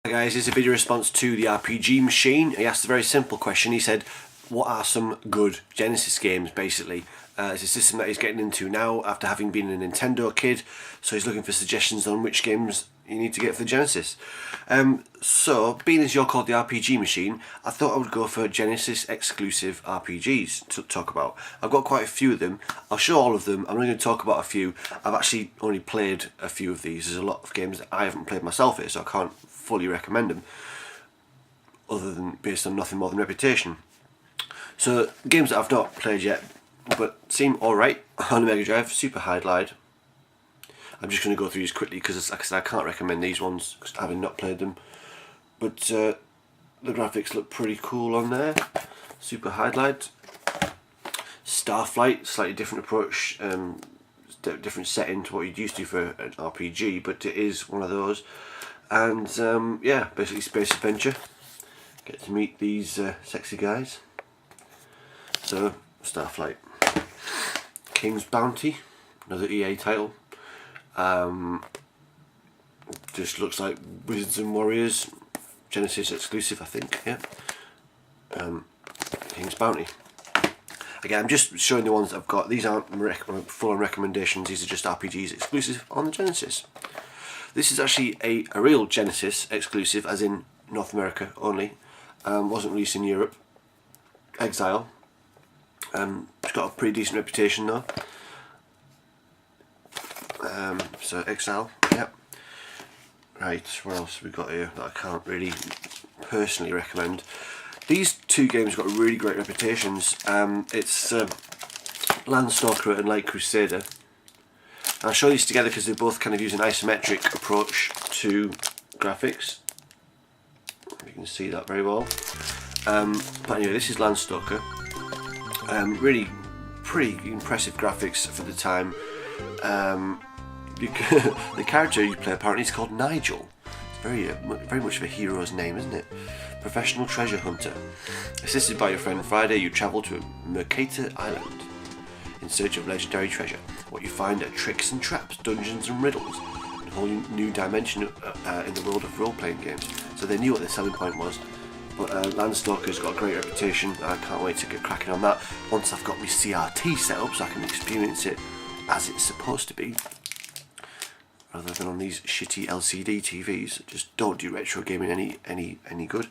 Hi guys, this is a video response to the RPG Machine. He asked a very simple question. He said, what are some good Genesis games, basically? It's a system that he's getting into now after having been a Nintendo kid, so he's looking for suggestions on which games you need to get for the Genesis. So, being as you're called the RPG Machine, I thought I would go for Genesis exclusive RPGs to talk about. I've got quite a few of them. I'll show all of them. I'm only going to talk about a few. I've actually only played a few of these. There's a lot of games that I haven't played myself here, so I can't fully recommend them, other than based on nothing more than reputation. So, games that I've not played yet, but seem alright on the Mega Drive: Super Hydlide. I'm just going to go through these quickly because, like I said, I can't recommend these ones having not played them. But the graphics look pretty cool on there. Super Hydlide. Starflight, slightly different approach, different setting to what you'd used to for an RPG, but it is one of those. And yeah, basically space adventure. Get to meet these sexy guys. So, Starflight. King's Bounty, another EA title. Just looks like Wizards and Warriors, Genesis exclusive, I think. Yeah. King's Bounty. Again, I'm just showing the ones that I've got. These aren't full-on recommendations. These are just RPGs exclusive on the Genesis. This is actually a real Genesis exclusive, as in North America only. Wasn't released in Europe. Exile. It's got a pretty decent reputation though. So Exile, yep. Right, what else have we got here that I can't really personally recommend? These two games have got really great reputations. It's Landstalker and Light Crusader. And I'll show these together because they both kind of use an isometric approach to graphics. You can see that very well. But anyway, this is Landstalker. Really pretty impressive graphics for the time. The character you play apparently is called Nigel. It's very much of a hero's name, isn't it? Professional treasure hunter. Assisted by your friend Friday, you travel to Mercator Island in search of legendary treasure. What you find are tricks and traps, dungeons and riddles, and a whole new dimension in the world of role-playing games. So they knew what their selling point was. But Landstalker's got a great reputation. I can't wait to get cracking on that once I've got my CRT set up so I can experience it as it's supposed to be, rather than on these shitty LCD TVs that just don't do retro gaming any good.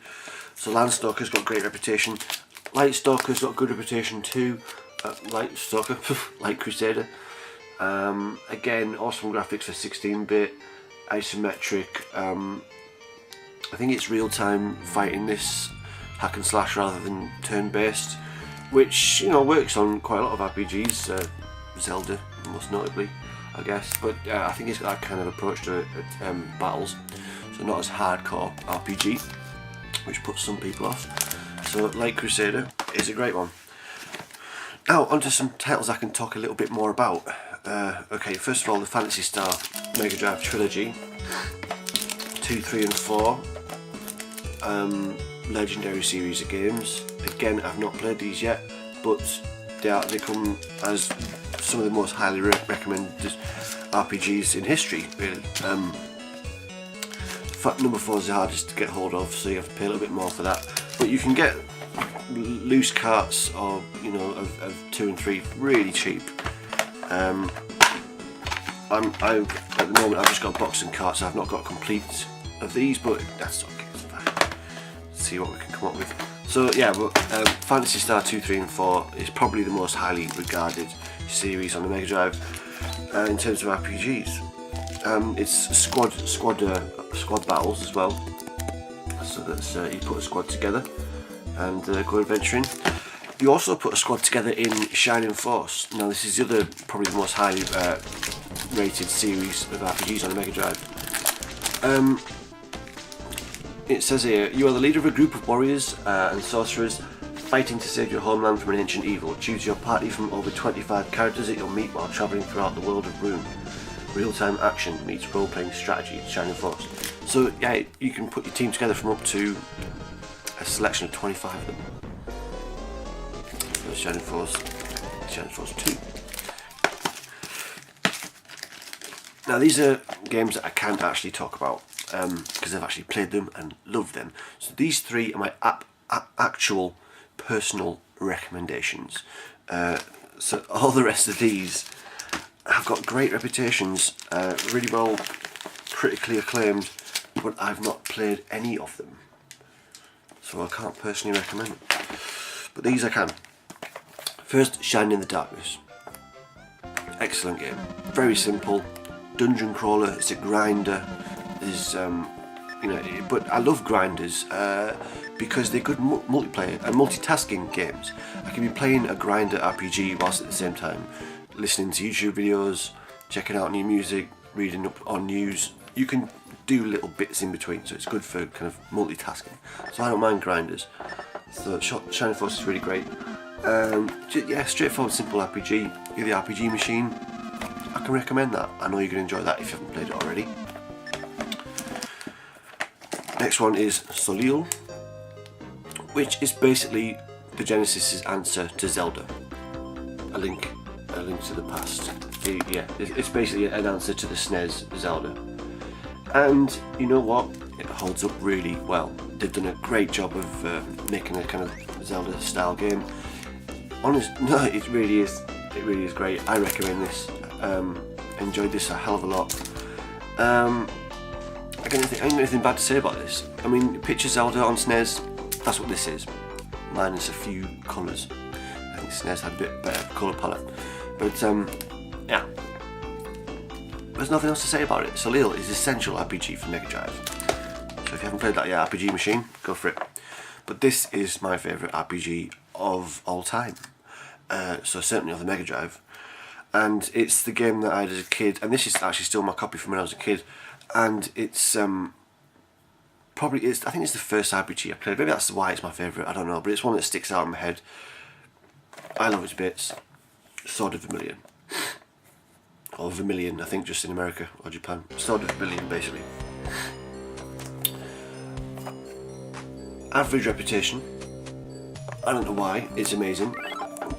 So Landstalker's got a great reputation. Lightstalker's got a good reputation too. Lightstalker, Light Crusader. Again, awesome graphics for 16-bit, isometric. I think it's real-time fighting, this hack and slash rather than turn-based, which, you know, works on quite a lot of RPGs. Zelda, most notably, I guess. But I think it's got that kind of approach to battles, so not as hardcore RPG, which puts some people off. So Light Crusader is a great one. Now onto some titles I can talk a little bit more about. Okay, first of all, the Phantasy Star Mega Drive trilogy, 2, 3 and 4. Legendary series of games. Again, I've not played these yet, but they come as some of the most highly recommended RPGs in history, really. Number 4 is the hardest to get hold of, so you have to pay a little bit more for that. But you can get loose carts, or you know, of 2 and 3 really cheap. At the moment I've just got box and carts. So I've not got complete of these, but that's okay. See what we can come up with. So yeah, but Phantasy Star 2, 3 and 4 is probably the most highly regarded series on the Mega Drive in terms of RPGs. It's squad battles as well, so that's you put a squad together and go adventuring. You also put a squad together in Shining Force. Now this is the other, probably the most highly rated series of RPGs on the Mega Drive. It says here, you are the leader of a group of warriors and sorcerers fighting to save your homeland from an ancient evil. Choose your party from over 25 characters that you'll meet while travelling throughout the world of Rune. Real-time action meets role-playing strategy in Shining Force. So yeah, you can put your team together from up to a selection of 25 of them. So Shining Force 2. Now these are games that I can't actually talk about. because I've actually played them and loved them. So these 3 are my actual personal recommendations. So all the rest of these have got great reputations, really well critically acclaimed, but I've not played any of them, so I can't personally recommend them. But these I can. First, Shine in the Darkness. Excellent game. Very simple. Dungeon crawler. It's a grinder. There's but I love grinders because they're good multiplayer and multitasking games. I can be playing a grinder RPG whilst at the same time listening to YouTube videos, checking out new music, reading up on news. You can do little bits in between, so it's good for kind of multitasking. So I don't mind grinders. So Shining Force is really great. Yeah, straightforward, simple RPG. You're the RPG machine. I can recommend that. I know you're going to enjoy that if you haven't played it already. Next one is Solil, which is basically the Genesis's answer to Zelda. A link to the past. Yeah, it's basically an answer to the SNES Zelda. And you know what? It holds up really well. They've done a great job of making a kind of Zelda style game. No, it really is. It really is great. I recommend this. Enjoyed this a hell of a lot. I don't have anything bad to say about this. I mean, picture Zelda on SNES, that's what this is. Minus a few colours. I think SNES had a bit better colour palette. But yeah. There's nothing else to say about it. Solil is essential RPG for Mega Drive. So if you haven't played that yet, RPG Machine, go for it. But this is my favourite RPG of all time. So certainly of the Mega Drive. And it's the game that I had as a kid, and this is actually still my copy from when I was a kid. And it's I think it's the first RPG I played. Maybe that's why it's my favourite, I don't know, but it's one that sticks out in my head. I love its bits. Sword of Vermilion. Or Vermilion, I think, just in America or Japan. Sword of Vermilion, basically. Average reputation. I don't know why, it's amazing.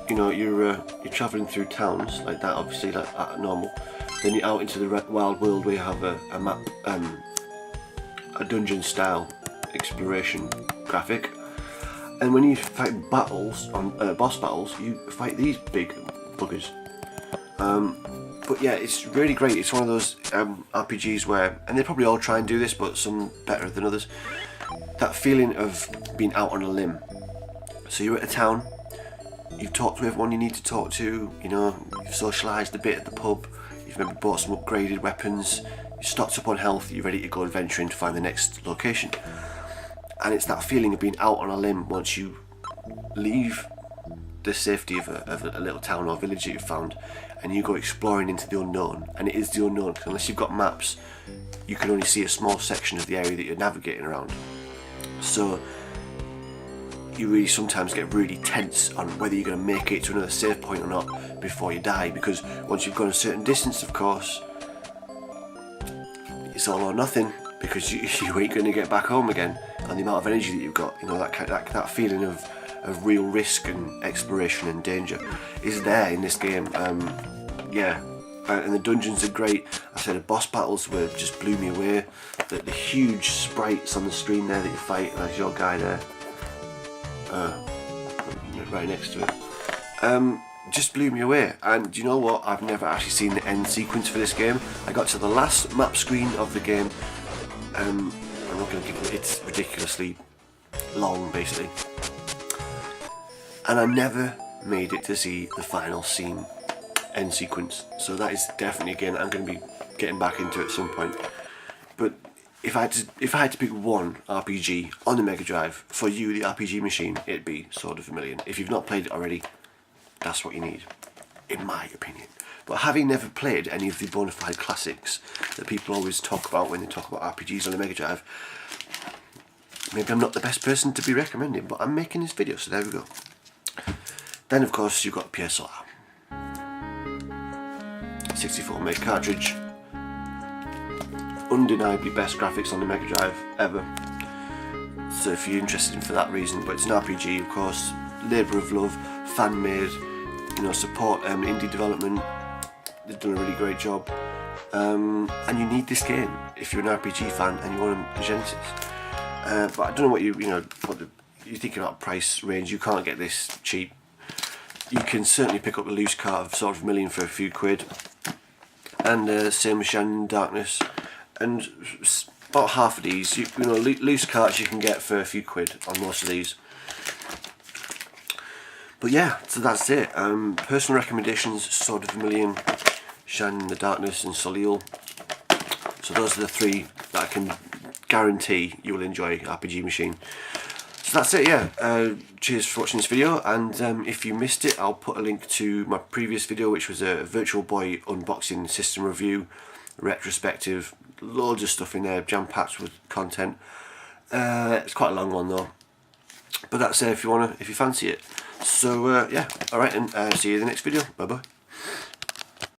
You know, you're travelling through towns like that, obviously, like normal. Then you're out into the wild world where you have a map, a dungeon style exploration graphic. And when you fight battles, on boss battles, you fight these big buggers. But yeah, it's really great. It's one of those RPGs where, and they probably all try and do this, but some better than others, that feeling of being out on a limb. So you're at a town, you've talked to everyone you need to talk to, you know, you've socialised a bit at the pub, you've maybe bought some upgraded weapons, you're stocked up on health, you're ready to go adventuring to find the next location. And it's that feeling of being out on a limb once you leave the safety of a little town or village that you've found, and you go exploring into the unknown. And it is the unknown, because unless you've got maps, you can only see a small section of the area that you're navigating around. So you really sometimes get really tense on whether you're going to make it to another save point or not before you die, because once you've gone a certain distance, of course, it's all or nothing, because you ain't going to get back home again. And the amount of energy that you've got, you know, that feeling of real risk and exploration and danger is there in this game. Yeah, and the dungeons are great. I said the boss battles just blew me away. The huge sprites on the screen there that you fight, and there's your guy there, right next to it. Just blew me away. And you know what? I've never actually seen the end sequence for this game. I got to the last map screen of the game. I'm not going to give it. It's ridiculously long, basically. And I never made it to see the final scene end sequence. So that is definitely a game I'm going to be getting back into at some point. But if I had to pick one RPG on the Mega Drive for you, the RPG machine, it'd be Sword of Vermilion. If you've not played it already, that's what you need, in my opinion. But having never played any of the bona fide classics that people always talk about when they talk about RPGs on the Mega Drive, maybe I'm not the best person to be recommending, but I'm making this video, so there we go. Then of course you've got PSR. 64 meg cartridge. Undeniably best graphics on the Mega Drive ever. So if you're interested in for that reason, but it's an RPG, of course, labour of love, fan made, you know, support indie development. They've done a really great job. and you need this game if you're an RPG fan and you want a Genesis. But I don't know what you're thinking about price range. You can't get this cheap. You can certainly pick up a loose cart of sort of $1 for a few quid, and same with Shining Darkness, and about half of these. You know, loose carts you can get for a few quid on most of these. But yeah, so that's it. Personal recommendations: Sword of Vermilion, Shining in the Darkness, and Soleil. So those are the 3 that I can guarantee you will enjoy. RPG Machine. So that's it, yeah. Cheers for watching this video, and if you missed it, I'll put a link to my previous video, which was a Virtual Boy unboxing system review, retrospective, loads of stuff in there, jam-packed with content. It's quite a long one though, but that's if you fancy it. So yeah, alright, and see you in the next video. Bye bye.